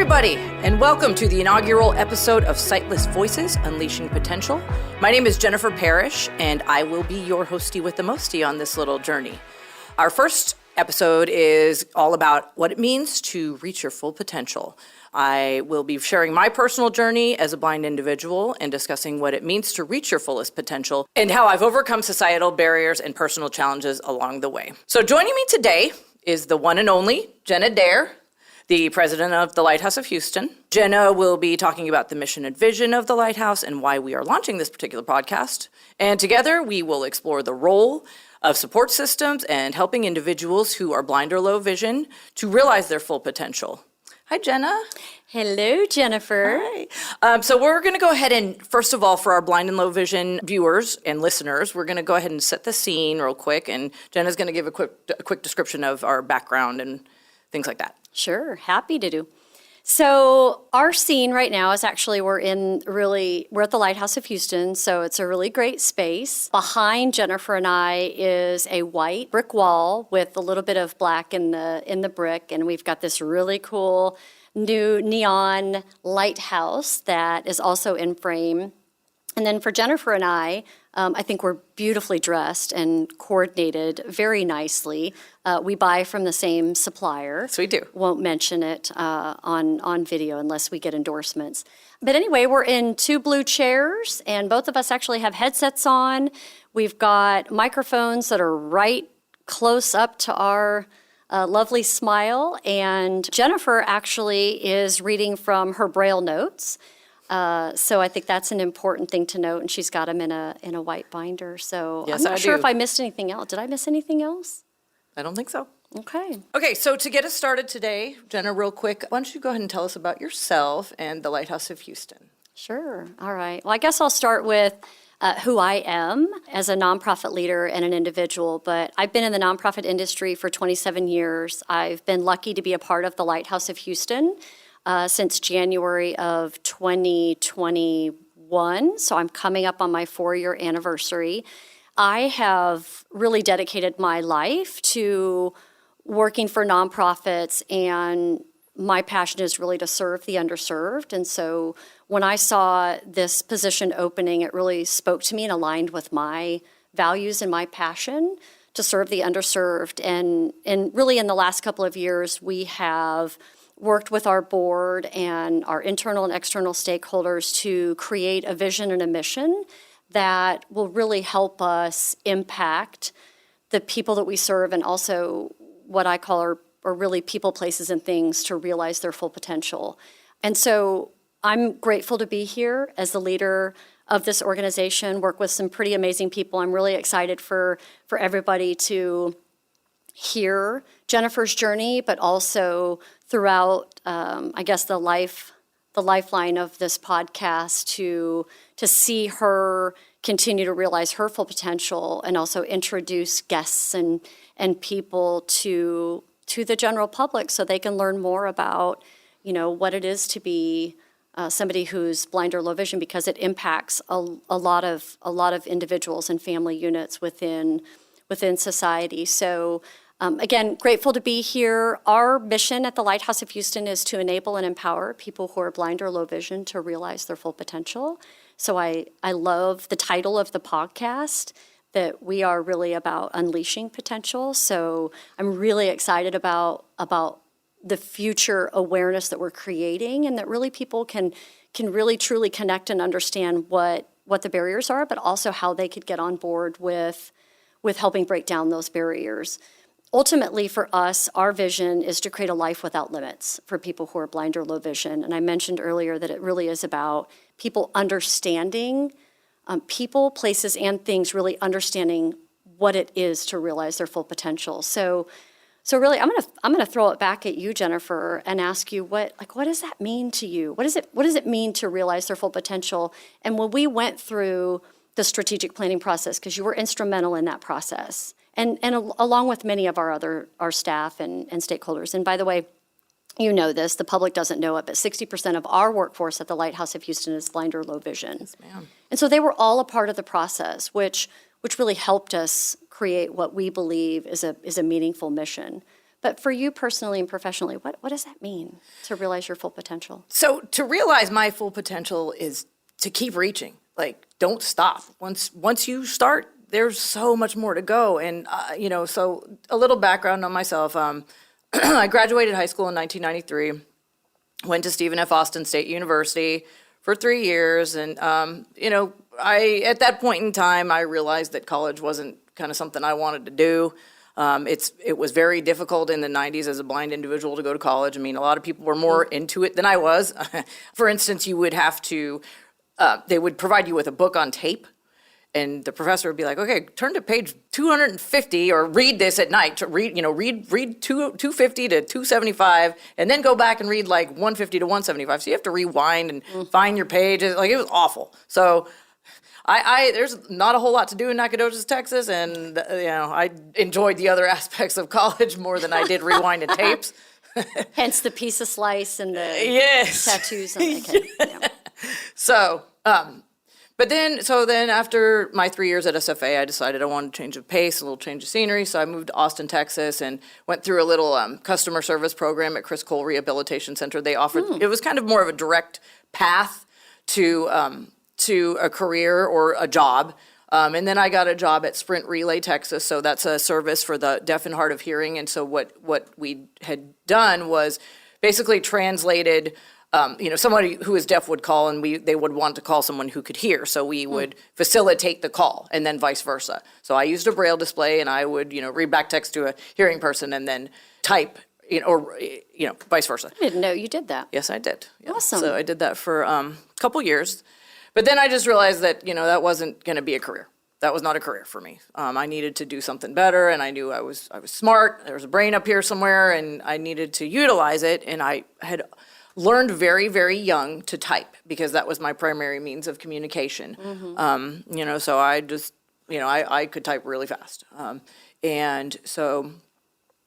everybody, and welcome to the inaugural episode of Sightless Voices, Unleashing Potential. My name is Jennifer Parrish, and I will be your hostie with the mostie on this little journey. Our first episode is all about what it means to reach your full potential. I will be sharing my personal journey as a blind individual and discussing what it means to reach your fullest potential and how I've overcome societal barriers and personal challenges along the way. So joining me today is the one and only Jenna, the president of the Lighthouse of Houston. Jenna will be talking about the mission and vision of the Lighthouse and why we are launching this particular podcast. And together we will explore the role of support systems and helping individuals who are blind or low vision to realize their full potential. Hi, Jenna. Hello, Jennifer. Hi. So we're going to go ahead and, first of all, for our blind and low vision viewers and listeners, we're going to go ahead and set the scene real quick. And Jenna's going to give a quick description of our background and things like that. Sure, happy to do. So our scene right now is actually we're at the Lighthouse of Houston, so it's a really great space. Behind Jennifer and I is a white brick wall with a little bit of black in the brick, and we've got this really cool new neon lighthouse that is also in frame. And then for Jennifer and I think we're beautifully dressed and coordinated very nicely. We buy from the same supplier. Yes, we do. Won't mention it on video unless we get endorsements. But anyway, we're in two blue chairs, and both of us actually have headsets on. We've got microphones that are right close up to our lovely smile, and Jennifer actually is reading from her Braille notes. So I think that's an important thing to note, and she's got them in a white binder. So yes, I'm not sure if I missed anything else. Did I miss anything else? I don't think so. Okay, so to get us started today, Jenna, real quick, why don't you go ahead and tell us about yourself and the Lighthouse of Houston? Sure. All right. Well, I guess I'll start with who I am as a nonprofit leader and an individual, but I've been in the nonprofit industry for 27 years. I've been lucky to be a part of the Lighthouse of Houston since January of 2021, so I'm coming up on my 4-year anniversary. I have really dedicated my life to working for nonprofits, and my passion is really to serve the underserved. And so when I saw this position opening, it really spoke to me and aligned with my values and my passion to serve the underserved. And really in the last couple of years, we have worked with our board and our internal and external stakeholders to create a vision and a mission that will really help us impact the people that we serve, and also what I call are really people, places, and things to realize their full potential. And so I'm grateful to be here as the leader of this organization, work with some pretty amazing people. I'm really excited for everybody to hear Jennifer's journey, but also throughout, the lifeline of this podcast to see her continue to realize her full potential, and also introduce guests and people to the general public so they can learn more about, what it is to be somebody who's blind or low vision, because it impacts a lot of individuals and family units within society. So again, grateful to be here. Our mission at the Lighthouse of Houston is to enable and empower people who are blind or low vision to realize their full potential. So I love the title of the podcast, that we are really about unleashing potential. So I'm really excited about the future awareness that we're creating, and that really people can really truly connect and understand what the barriers are, but also how they could get on board with helping break down those barriers. Ultimately, for us, our vision is to create a life without limits for people who are blind or low vision. And I mentioned earlier that it really is about people understanding, people, places, and things really understanding what it is to realize their full potential. So really, I'm gonna throw it back at you, Jennifer, and ask you what does that mean to you? What does it mean to realize their full potential? And when we went through the strategic planning process, because you were instrumental in that process, and along with many of our staff and stakeholders. And by the way, you know this, the public doesn't know it, but 60% of our workforce at the Lighthouse of Houston is blind or low vision. Yes, ma'am. And so they were all a part of the process, which really helped us create what we believe is a meaningful mission. But for you personally and professionally, what does that mean to realize your full potential? So to realize my full potential is to keep reaching. Like, don't stop. Once you start, there's so much more to go. And, so a little background on myself. I graduated high school in 1993, went to Stephen F. Austin State University for 3 years. And, at that point in time, I realized that college wasn't kind of something I wanted to do. It was very difficult in the 90s as a blind individual to go to college. I mean, a lot of people were more into it than I was. For instance, you would have to, they would provide you with a book on tape, and the professor would be like, okay, turn to page 250 or read this at night. Read 250 to 275, and then go back and read like 150 to 175. So you have to rewind and find your pages. Like, it was awful. So there's not a whole lot to do in Nacogdoches, Texas, and I enjoyed the other aspects of college more than I did rewinding tapes. Hence the pizza slice and the yes. tattoos. And okay. Yeah. So, but then after my 3 years at SFA, I decided I wanted to change of pace, a little change of scenery. So I moved to Austin, Texas, and went through a little customer service program at Chris Cole Rehabilitation Center. They offered, it was kind of more of a direct path to a career or a job. And then I got a job at Sprint Relay, Texas. So that's a service for the deaf and hard of hearing. And so what we had done was basically translated, somebody who is deaf would call, and they would want to call someone who could hear. So we would facilitate the call, and then vice versa. So I used a braille display, and I would, read back text to a hearing person and then type, or vice versa. I didn't know you did that. Yes, I did. Yeah. Awesome. So I did that for a couple years. But then I just realized that, that wasn't going to be a career. That was not a career for me. I needed to do something better, and I knew I was smart. There was a brain up here somewhere, and I needed to utilize it. And I had learned very, very young to type because that was my primary means of communication. So I just, I could type really fast. And so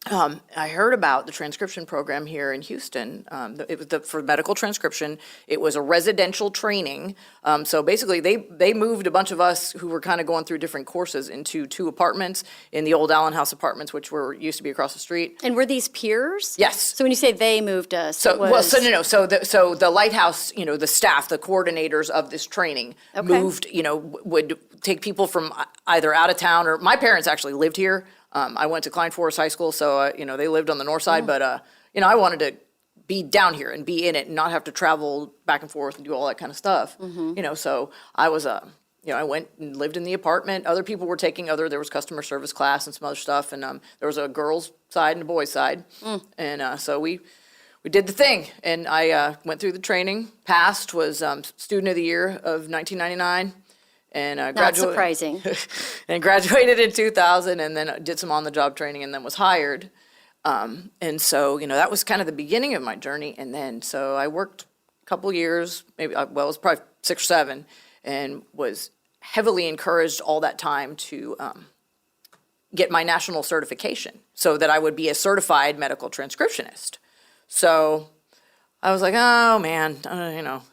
I heard about the transcription program here in Houston. It was for medical transcription. It was a residential training. So basically, they moved a bunch of us who were kind of going through different courses into 2 apartments in the old Allen House apartments, which used to be across the street. And were these peers? Yes. So when you say they moved us, So the Lighthouse, the staff, the coordinators of this training moved. Would take people from either out of town, or my parents actually lived here. I went to Klein Forest High School, so, they lived on the north side, but, I wanted to be down here and be in it and not have to travel back and forth and do all that kind of stuff. So I was, I went and lived in the apartment. Other people were taking there was customer service class and some other stuff, and there was a girls' side and a boys' side. And so we did the thing, and I went through the training, passed, was Student of the Year of 1999. And not surprising. And graduated in 2000, and then did some on-the-job training, and then was hired. And so, that was kind of the beginning of my journey. And then, so I worked a couple years, maybe, it was probably 6 or 7, and was heavily encouraged all that time to get my national certification so that I would be a certified medical transcriptionist. So I was like, oh, man,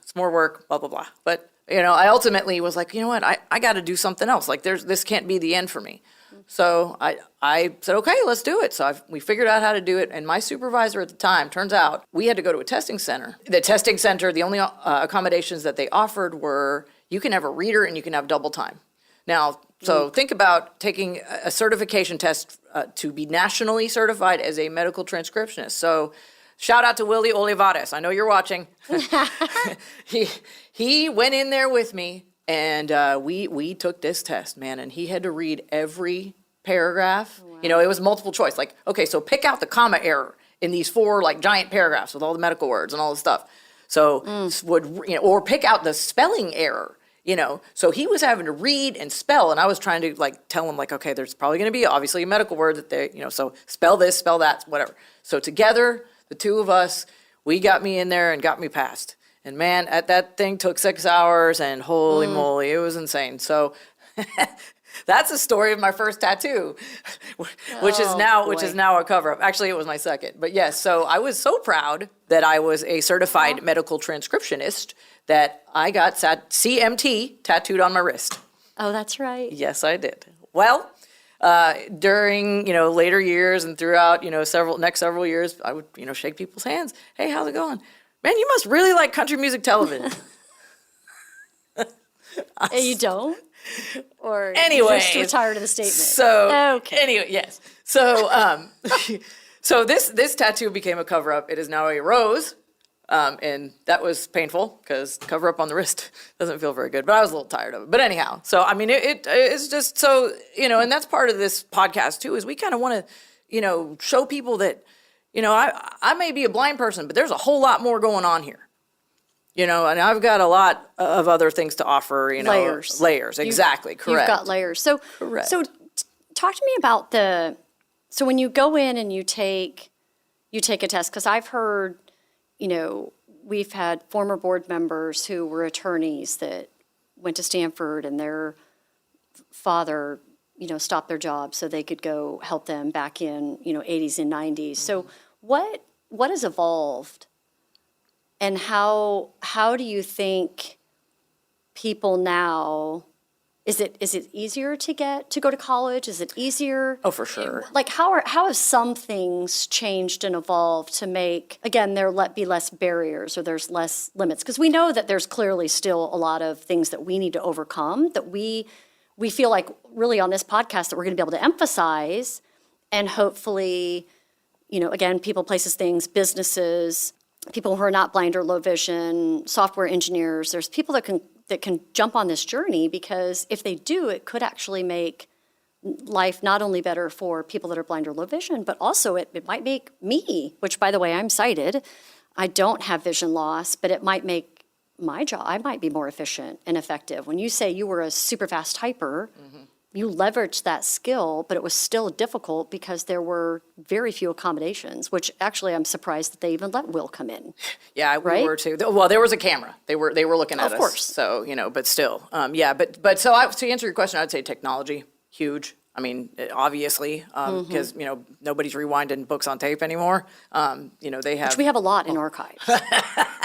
it's more work, blah, blah, blah. But I ultimately was like, what, I got to do something else. Like, this can't be the end for me. So I said, okay, let's do it. So we figured out how to do it. And my supervisor at the time, turns out, we had to go to a testing center. The testing center, the only accommodations that they offered were you can have a reader and you can have double time. Now, so think about taking a certification test to be nationally certified as a medical transcriptionist. So shout out to Willy Olivares. I know you're watching. He went in there with me, and we took this test, man, and he had to read every paragraph. Wow. It was multiple choice. Like, okay, so pick out the comma error in these 4 like giant paragraphs with all the medical words and all the stuff. So or pick out the spelling error. So he was having to read and spell, and I was trying to like tell him like, okay, there's probably going to be obviously a medical word that they, so spell this, spell that, whatever. So together, the 2 of us, we got me in there and got me passed. And man, that thing took 6 hours, and holy moly, it was insane. So that's the story of my first tattoo, which is now a cover-up. Actually, it was my second. But yes, so I was so proud that I was a certified medical transcriptionist that I got CMT tattooed on my wrist. Oh, that's right. Yes, I did. Well, during, later years and throughout, several years, I would, shake people's hands. Hey, how's it going? Man, you must really like country music television. You don't? Or anyway, you're just retired of the statement. So, okay. Anyway, yes. So, so this tattoo became a cover-up. It is now a rose. And that was painful because cover up on the wrist doesn't feel very good, but I was a little tired of it. But anyhow, so I mean, it's just so, and that's part of this podcast too, is we kind of want to, show people that, I may be a blind person, but there's a whole lot more going on here, and I've got a lot of other things to offer, Layers, exactly, correct. You've got layers. So, correct. So talk to me about so when you go in and you take a test, because I've heard, we've had former board members who were attorneys that went to Stanford and their father, stopped their job so they could go help them back in, 80s and 90s. So what has evolved, and how do you think people now, is it easier to go to college? Is it easier? Oh, for sure. Like how have some things changed and evolved to make, again, there be less barriers, or there's less limits? Because we know that there's clearly still a lot of things that we need to overcome, that we feel like really on this podcast that we're going to be able to emphasize, and hopefully, again, people, places, things, businesses, people who are not blind or low vision, software engineers, there's people that can jump on this journey, because if they do, it could actually make life not only better for people that are blind or low vision, but also it might make me, which, by the way, I'm sighted, I don't have vision loss, but it might make my job, I might be more efficient and effective. When you say you were a super fast typer, you leveraged that skill, but it was still difficult because there were very few accommodations, which actually I'm surprised that they even let Will come in. Yeah, we were too. Well, there was a camera. They were looking at us. Of course. So, but still, but so to answer your question, I'd say technology, huge. I mean, obviously, because, nobody's rewinding books on tape anymore. They have. Which we have a lot in archives.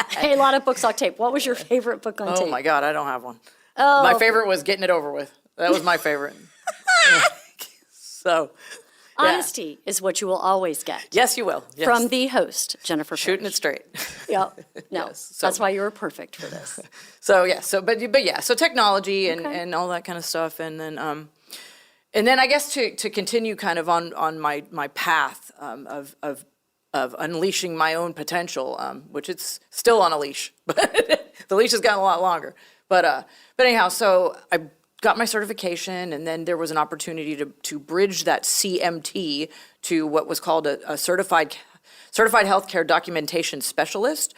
Hey, a lot of books on tape. What was your favorite book on tape? Oh my God, I don't have one. Oh. My favorite was Getting It Over With. That was my favorite. So. Yeah. Honesty is what you will always get. Yes, you will. Yes. From the host, Jennifer Parrish. Shooting it straight. Yep. No, yes. So, that's why you were perfect for this. So, yeah. So, but yeah. So technology and all that kind of stuff. And then I guess to continue kind of on my path of unleashing my own potential, which it's still on a leash, but the leash has gotten a lot longer. But anyhow, so I got my certification, and then there was an opportunity to bridge that CMT to what was called a certified healthcare documentation specialist.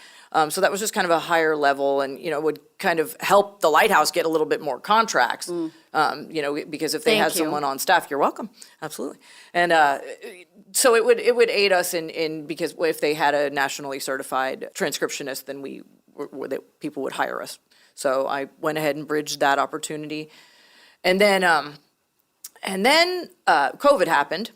So that was just kind of a higher level, and would kind of help the Lighthouse get a little bit more contracts. Because if they had someone on staff, you're welcome, absolutely. And so it would aid us in because if they had a nationally certified transcriptionist, then people would hire us. So I went ahead and bridged that opportunity. And then COVID happened,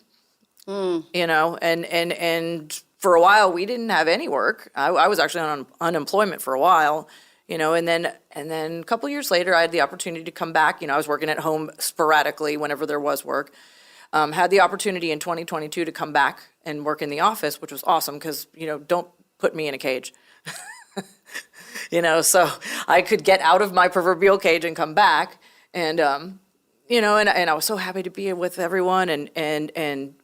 and for a while we didn't have any work. I was actually on unemployment for a while, and then a couple years later I had the opportunity to come back. I was working at home sporadically whenever there was work. Had the opportunity in 2022 to come back and work in the office, which was awesome because, don't put me in a cage. So I could get out of my proverbial cage and come back. And, and I was so happy to be with everyone. And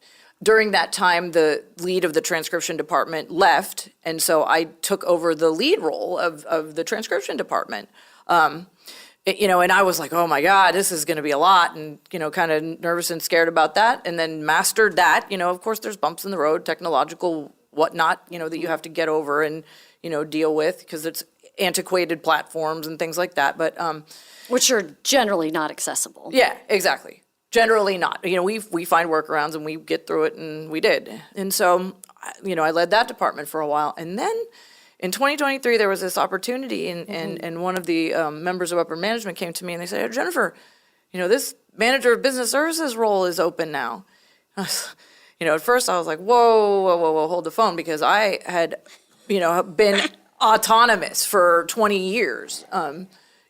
during that time, the lead of the transcription department left. And so I took over the lead role of the transcription department. And I was like, oh my God, this is going to be a lot. And, kind of nervous and scared about that. And then mastered that. Of course, there's bumps in the road, technological whatnot, that you have to get over and, deal with because it's antiquated platforms and things like that. But, which are generally not accessible. Yeah, exactly. Generally not. We find workarounds and we get through it, and we did. And so, I led that department for a while. And then in 2023, there was this opportunity, and one of the members of upper management came to me and they said, hey, Jennifer, this manager of business services role is open now. At first I was like, whoa, hold the phone, because I had, been autonomous for 20 years.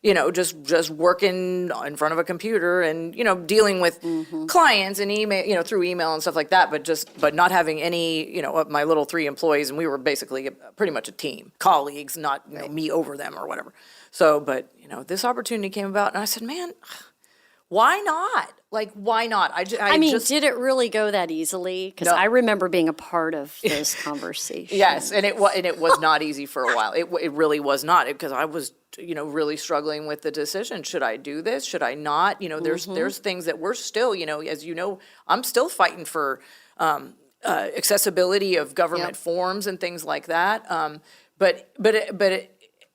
just working in front of a computer and, dealing with clients and email, through email and stuff like that, but not having any, of my little 3 employees, and we were basically pretty much a team, colleagues, not me over them or whatever. So, but, this opportunity came about, and I said, man, why not? Like, why not? I mean, did it really go that easily? Because I remember being a part of those conversations. Yes, and it was not easy for a while. It really was not, because I was, really struggling with the decision. Should I do this? Should I not? There's things that we're still, as I'm still fighting for accessibility of government forms and things like that.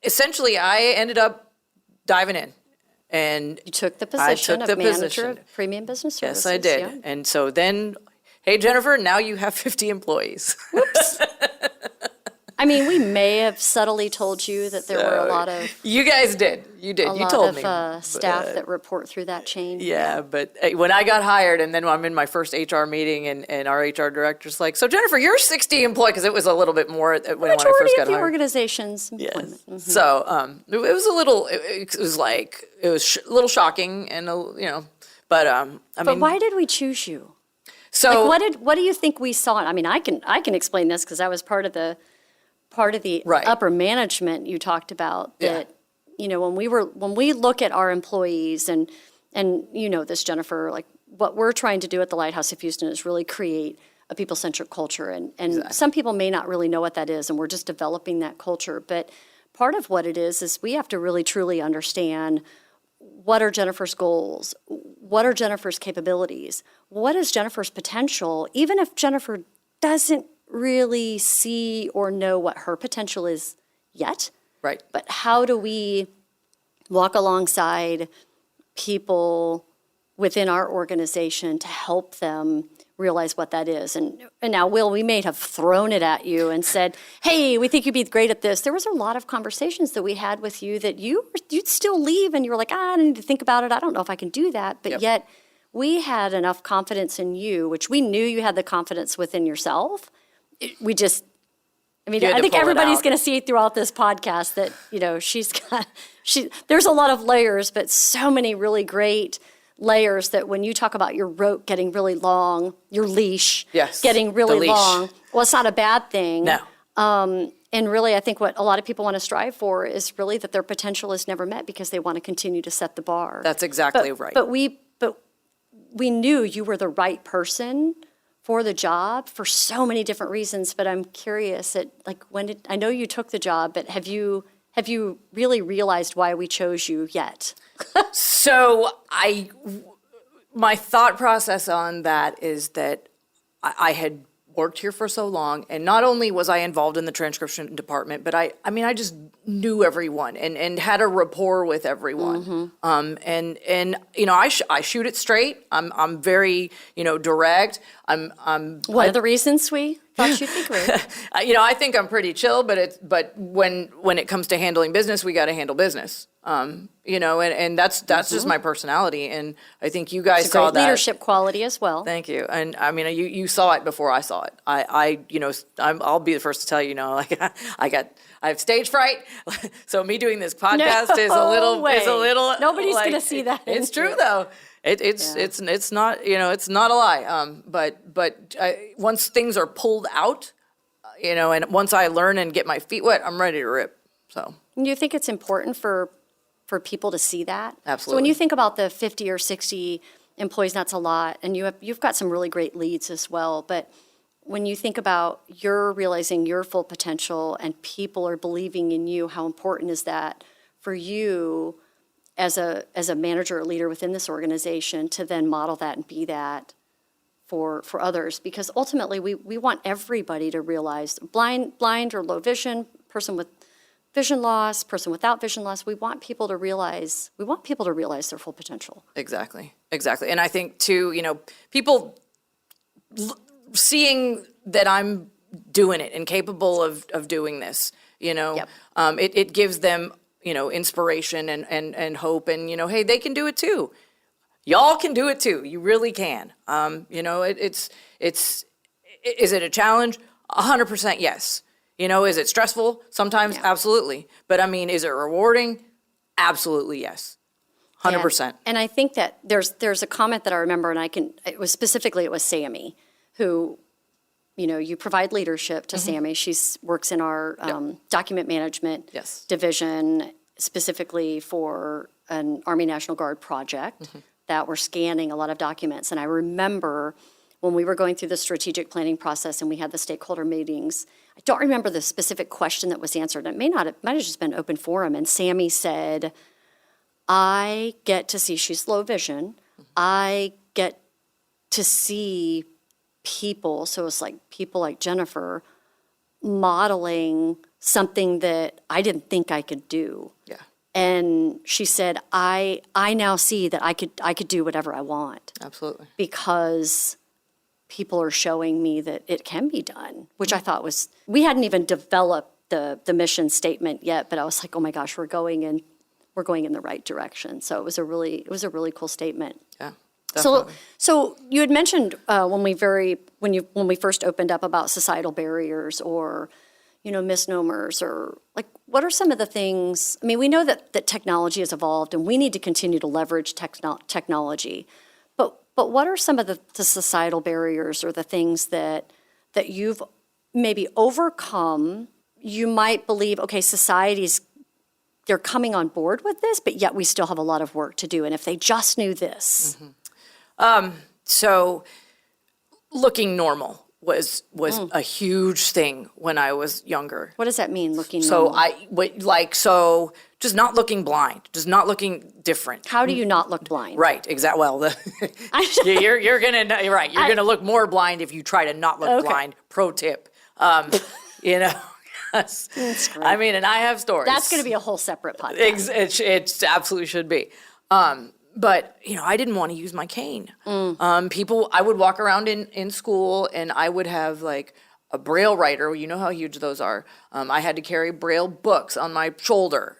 Essentially, I ended up diving in. And you took the position of manager of premium business services. Yes, I did. Yeah. And so then, hey, Jennifer, now you have 50 employees. Whoops. I mean, we may have subtly told you that there were a lot of... You guys did. You did. You told me. A lot of staff that report through that chain. Yeah, but when I got hired, and then I'm in my first HR meeting, and our HR director's like, so Jennifer, you're 60 employed, because it was a little bit more when I first got hired. Majority of the organization's employment. Yes. Mm-hmm. So it was a little, it was a little shocking, and, but I mean. But why did we choose you? So. What do you think we saw? I mean, I can explain this, because I was part of the upper management you talked about, that when we look at our employees and this, Jennifer, like what we're trying to do at the Lighthouse of Houston is really create a people-centric culture, and exactly. Some people may not really know what that is, and we're just developing that culture. But part of what it is we have to really truly understand what are Jennifer's goals, what are Jennifer's capabilities, what is Jennifer's potential, even if Jennifer doesn't really see or know what her potential is yet. Right. But how do we walk alongside people within our organization to help them realize what that is? And now, Will, we may have thrown it at you and said, hey, we think you'd be great at this. There was a lot of conversations that we had with you that you'd still leave, and you were like, I need to think about it. I don't know if I can do that. But yet we had enough confidence in you, which we knew you had the confidence within yourself. I think everybody's going to see throughout this podcast that, there's a lot of layers, but so many really great layers that when you talk about your rope getting really long, your leash getting really long, well, it's not a bad thing. No. And really, I think what a lot of people want to strive for is really that their potential is never met because they want to continue to set the bar. That's exactly right. But we knew you were the right person for the job for so many different reasons. But I'm curious, I know you took the job, but have you really realized why we chose you yet? So my thought process on that is that I had worked here for so long, and not only was I involved in the transcription department, but I just knew everyone and had a rapport with everyone. Mm-hmm. I shoot it straight. I'm very direct. I'm one of the reasons we thought you'd be great. I think I'm pretty chill, but when it comes to handling business, we got to handle business. And that's just my personality, and I think you guys saw that. It's a great leadership quality as well. Thank you, and I mean, you saw it before I saw it. I'll be the first to tell you, I have stage fright, so me doing this podcast is a little. Nobody's gonna see that. It's true though. It's not it's not a lie. But once things are pulled out, and once I learn and get my feet wet, I'm ready to rip. So. And you think it's important for people to see that? Absolutely. So when you think about the 50 or 60 employees, that's a lot, and you've got some really great leads as well. But when you think about you're realizing your full potential and people are believing in you, how important is that for you as a manager or leader within this organization to then model that and be that for others? Because ultimately we want everybody to realize blind or low vision, person with vision loss, person without vision loss, we want people to realize their full potential. Exactly. And I think too, people seeing that I'm doing it and capable of doing this, Yep. It gives them, inspiration and hope, and, hey, they can do it too. Y'all can do it too. You really can. Is it a challenge? 100% yes. Is it stressful? Sometimes, absolutely. But I mean, is it rewarding? Absolutely, yes. 100%. And I think that there's a comment that I remember, and it was Sammy, who, you provide leadership to Sammy. She works in our document management division, specifically for an Army National Guard project that we're scanning a lot of documents. And I remember when we were going through the strategic planning process and we had the stakeholder meetings, I don't remember the specific question that was answered. It might have just been open forum. And Sammy said, I get to see, she's low vision, I get to see people, so it's like people like Jennifer, modeling something that I didn't think I could do. Yeah. And she said, I now see that I could do whatever I want. Absolutely. Because people are showing me that it can be done, which I thought was, we hadn't even developed the mission statement yet, but I was like, oh my gosh, we're going in the right direction. So it was a really cool statement. Yeah. Definitely. So you had mentioned when we first opened up about societal barriers or, misnomers, or like, what are some of the things? I mean, we know that technology has evolved and we need to continue to leverage technology. But what are some of the societal barriers or the things that you've maybe overcome? You might believe, okay, they're coming on board with this, but yet we still have a lot of work to do. And if they just knew this. So looking normal was a huge thing when I was younger. What does that mean, looking normal? So just not looking blind, just not looking different. How do you not look blind? Right, exactly. Well, you're gonna look more blind if you try to not look blind. Pro tip. That's great. I mean, and I have stories. That's going to be a whole separate podcast. It absolutely should be. But, I didn't want to use my cane. I would walk around in school and I would have like a Braille writer. You know how huge those are. I had to carry Braille books on my shoulder,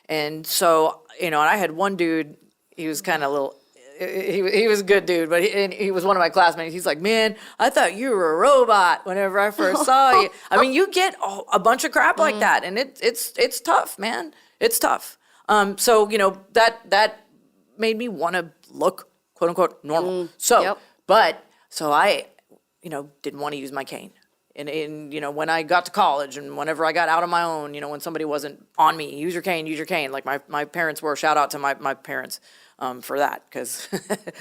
And so, and I had one dude, he was kind of a little, he was a good dude, but he was one of my classmates. He's like, man, I thought you were a robot whenever I first saw you. I mean, you get a bunch of crap like that, and it's tough, man. It's tough. So that made me want to look, quote unquote, normal. So I, didn't want to use my cane. And when I got to college and whenever I got out on my own, when somebody wasn't on me, use your cane. Like my parents were, shout out to my parents for that, because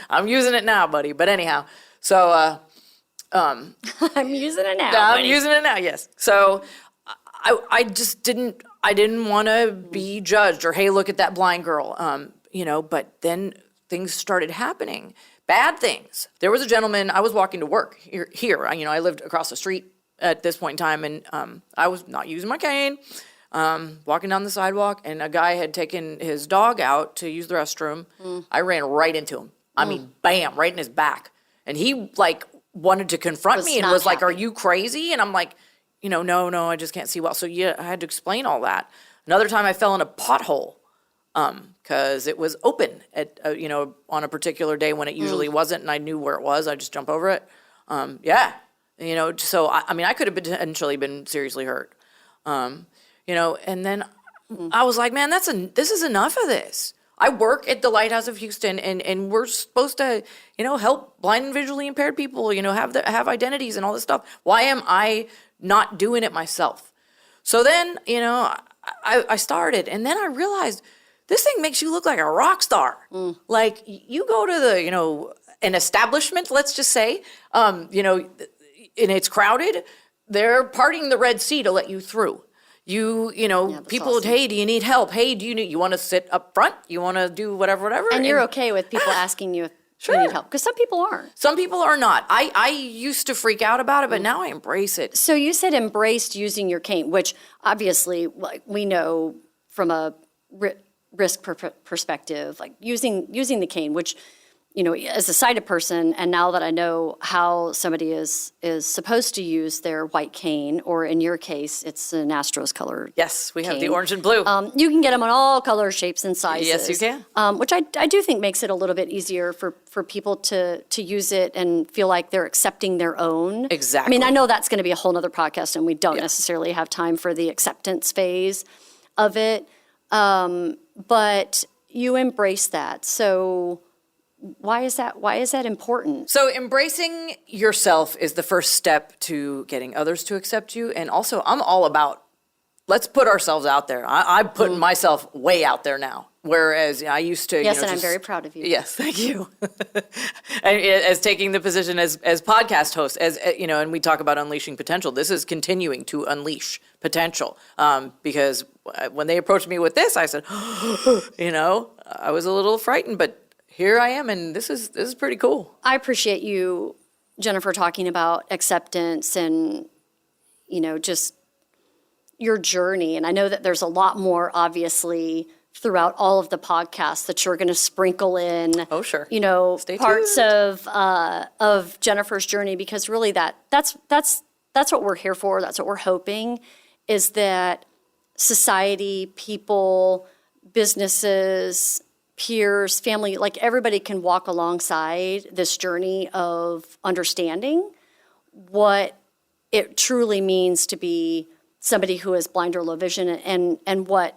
I'm using it now, buddy. But anyhow, so I'm using it now. I'm using it now, yes. So I just didn't want to be judged or, hey, look at that blind girl. But then things started happening, bad things. There was a gentleman, I was walking to work here. I lived across the street at this point in time, and I was not using my cane, walking down the sidewalk, and a guy had taken his dog out to use the restroom. I ran right into him. I mean, bam, right in his back. And he, wanted to confront me and was like, are you crazy? And I'm like, no, I just can't see well. So, I had to explain all that. Another time I fell in a pothole. Because it was open at on a particular day when it usually wasn't, and I knew where it was. I just jump over it. So I could have potentially been seriously hurt. And then I was like, man, this is enough of this. I work at the Lighthouse of Houston, and we're supposed to help blind and visually impaired people have identities and all this stuff. Why am I not doing it myself? So then I started, and then I realized, this thing makes you look like a rock star. Like, you go to an establishment, let's just say, and it's crowded, they're parting the Red Sea to let you through. People, awesome. Hey, do you need help? Hey, you want to sit up front? You want to do whatever? And you're okay with people asking you if you need help? Because some people aren't. Some people are not. I used to freak out about it, but now I embrace it. So you said embraced using your cane, which obviously we know from a risk perspective, like using the cane, which, as a sighted person, and now that I know how somebody is supposed to use their white cane, or in your case, it's an Astros color. Yes, we cane. have the orange and blue. You can get them on all colors, shapes, and sizes. Yes, you can. Which I do think makes it a little bit easier for people to use it and feel like they're accepting their own. Exactly. I mean, I know that's going to be a whole nother podcast, and we don't necessarily have time for the acceptance phase of it. but you embrace that. So why is that important? So embracing yourself is the first step to getting others to accept you. And also, I'm all about, let's put ourselves out there. I put myself way out there now. Whereas I used to, Yes, and I'm very proud of you. Yes, thank you. As taking the position as podcast host, and we talk about unleashing potential. This is continuing to unleash potential. Because when they approached me with this, I said, I was a little frightened, but here I am, and this is pretty cool. I appreciate you, Jennifer, talking about acceptance and, just your journey. And I know that there's a lot more, obviously, throughout all of the podcasts that you're going to sprinkle in. Oh, sure. Stay parts tuned. of Jennifer's journey, because really that's what we're here for. That's what we're hoping, is that society, people, businesses, peers, family, like everybody can walk alongside this journey of understanding what it truly means to be somebody who is blind or low vision, and what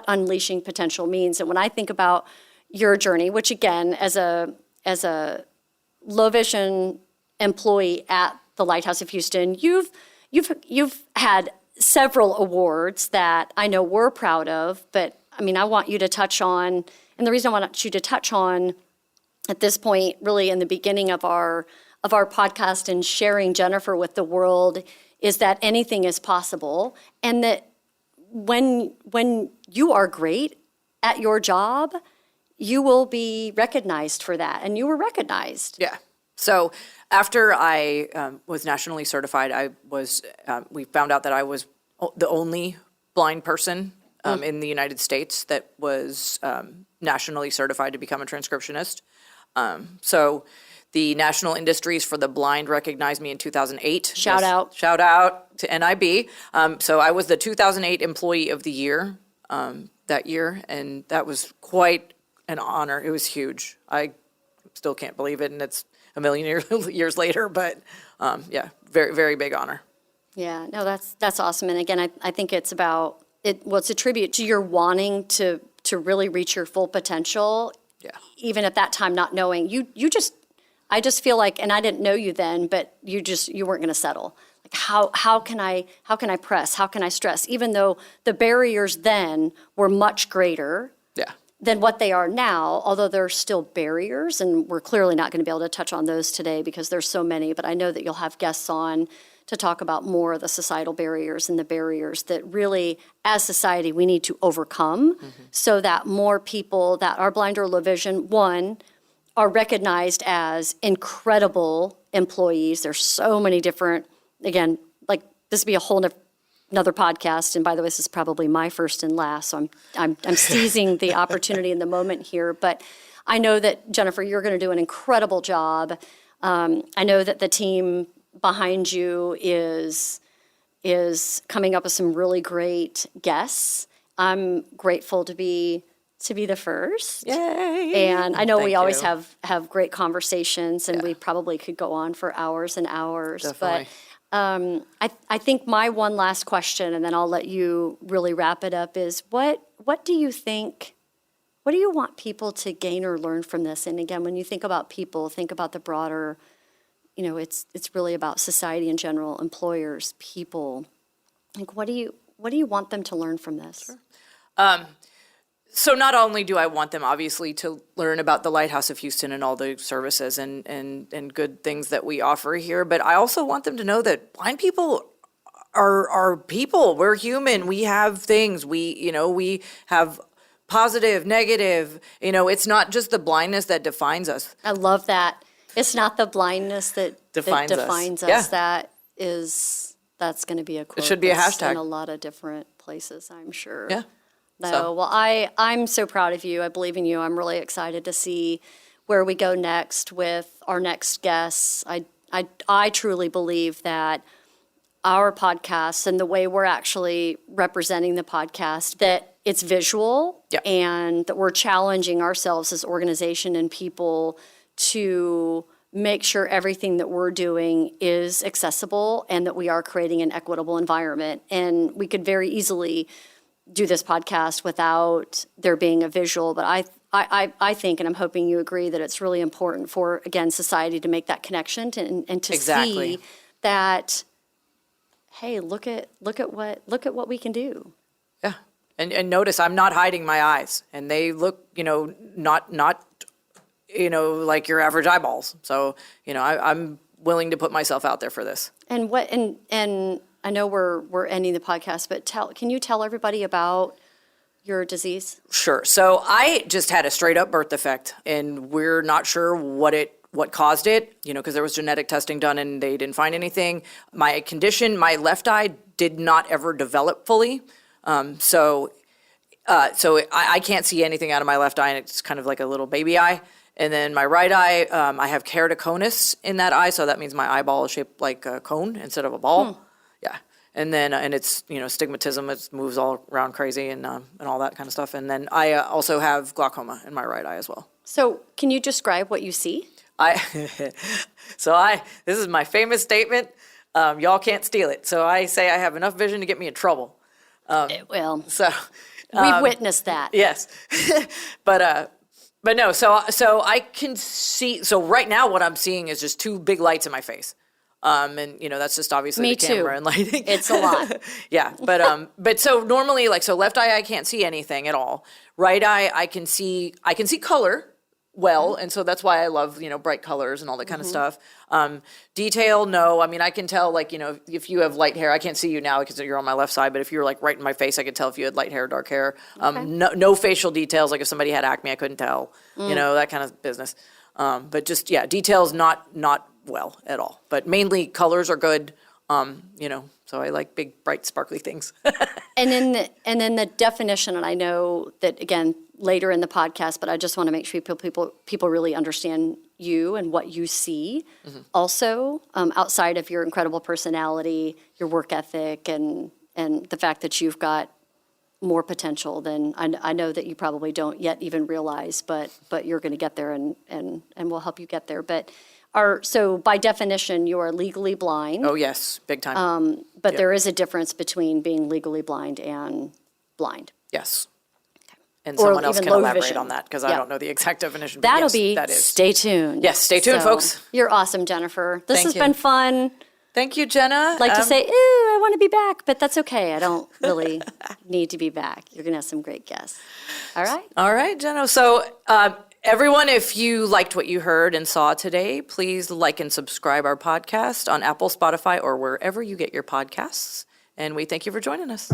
unleashing potential means. And when I think about your journey, which again, as a low vision employee at the Lighthouse of Houston, you've had several awards that I know we're proud of, but I want you to touch on, and the reason I want you to touch on at this point, really in the beginning of our podcast and sharing Jennifer with the world, is that anything is possible, and that when you are great at your job, you will be recognized for that, and you were recognized. Yeah. So after I was nationally certified, we found out that I was the only blind person in the United States that was nationally certified to become a transcriptionist. So the National Industries for the Blind recognized me in 2008. Shout out to NIB. So I was the 2008 Employee of the Year that year, and that was quite an honor. It was huge. I still can't believe it, and it's a million years later, but very, very big honor. Yeah, no, that's awesome. And again, I think it's about it. Well, it's a tribute to your wanting to really reach your full potential. Yeah. Even at that time, not knowing I just feel like, and I didn't know you then, but you weren't going to settle. Like how can I press? How can I stress? Even though the barriers then were much greater. Yeah. Than what they are now, although there are still barriers, and we're clearly not going to be able to touch on those today because there's so many, but I know that you'll have guests on to talk about more of the societal barriers and the barriers that really, as society, we need to overcome so that more people that are blind or low vision, one, are recognized as incredible employees. There's so many different, again, like this would be a whole another podcast, and by the way, this is probably my first and last, so I'm seizing the opportunity in the moment here. But I know that, Jennifer, you're going to do an incredible job. I know that the team behind you is coming up with some really great guests. I'm grateful to be the first. Yay! And I know Thank we always you. have great conversations, and we probably could go on for hours and hours. Definitely. But I think my one last question, and then I'll let you really wrap it up, is what do you think, what do you want people to gain or learn from this? And again, when you think about people, think about the broader, it's really about society in general, employers, people. Like, what do you want them to learn from this? Sure. So not only do I want them, obviously, to learn about the Lighthouse of Houston and all the services and good things that we offer here, but I also want them to know that blind people are people. We're human. We have things. We have positive, negative. It's not just the blindness that defines us. I love that. It's not the blindness that defines us. Yeah. That's going to be a quote. It should be a that's hashtag. in a lot of different places, I'm sure. Yeah. No, So. well, I'm so proud of you. I believe in you. I'm really excited to see where we go next with our next guests. I truly believe that our podcast and the way we're actually representing the podcast, that it's visual. Yep. And that we're challenging ourselves as organization and people to make sure everything that we're doing is accessible and that we are creating an equitable environment. And we could very easily do this podcast without there being a visual, but I think, and I'm hoping you agree, that it's really important for, again, society to make that connection and to Exactly. see that, hey, look at what we can do. Yeah. And notice I'm not hiding my eyes, and they look, not like your average eyeballs. So, I'm willing to put myself out there for this. And I know we're ending the podcast, but can you tell everybody about your disease? Sure. So I just had a straight up birth defect, and we're not sure what caused it, because there was genetic testing done and they didn't find anything. My condition, my left eye did not ever develop fully. So I can't see anything out of my left eye, and it's kind of like a little baby eye. And then my right eye, I have keratoconus in that eye, so that means my eyeball is shaped like a cone instead of a ball. Yeah. And then, and it's, stigmatism, it moves all around crazy and all that kind of stuff. And then I also have glaucoma in my right eye as well. So can you describe what you see? This is my famous statement. Y'all can't steal it. So I say I have enough vision to get me in trouble. We've witnessed that. Yes. But no, so I can see, so right now what I'm seeing is just two big lights in my face. And that's just obviously Me the camera too. and lighting. It's a lot. Yeah, but so normally, left eye I can't see anything at all. Right eye I can see color well, and so that's why I love bright colors and all that kind of stuff. Detail, no. I mean, I can tell if you have light hair, I can't see you now because you're on my left side. But if you're right in my face, I could tell if you had light hair, or dark hair. Okay. No facial details. Like if somebody had acne, I couldn't tell. That kind of business. But just details not well at all. But mainly colors are good. So I like big, bright, sparkly things. And then the definition, and I know that again later in the podcast, but I just want to make sure people really understand you and what you see. Also, outside of your incredible personality, your work ethic, and the fact that you've got more potential than I know that you probably don't yet even realize, but you're going to get there, and we'll help you get there. But so by definition, you are legally blind. Oh yes, big time. But there is a difference between being legally blind and blind. Yes. And Or someone else even can low that'll vision. on that because I don't know the exact definition. But That'll yes, be, that is. Stay tuned. Yes, stay tuned, folks. You're awesome, Jennifer. This Thank has you. been fun. Thank you, Jenna. Like to say, ooh, I want to be back, but that's okay. I don't really need to be back. You're going to have some great guests. All right? All right, Jenna. So everyone, if you liked what you heard and saw today, please like and subscribe our podcast on Apple, Spotify, or wherever you get your podcasts. And we thank you for joining us.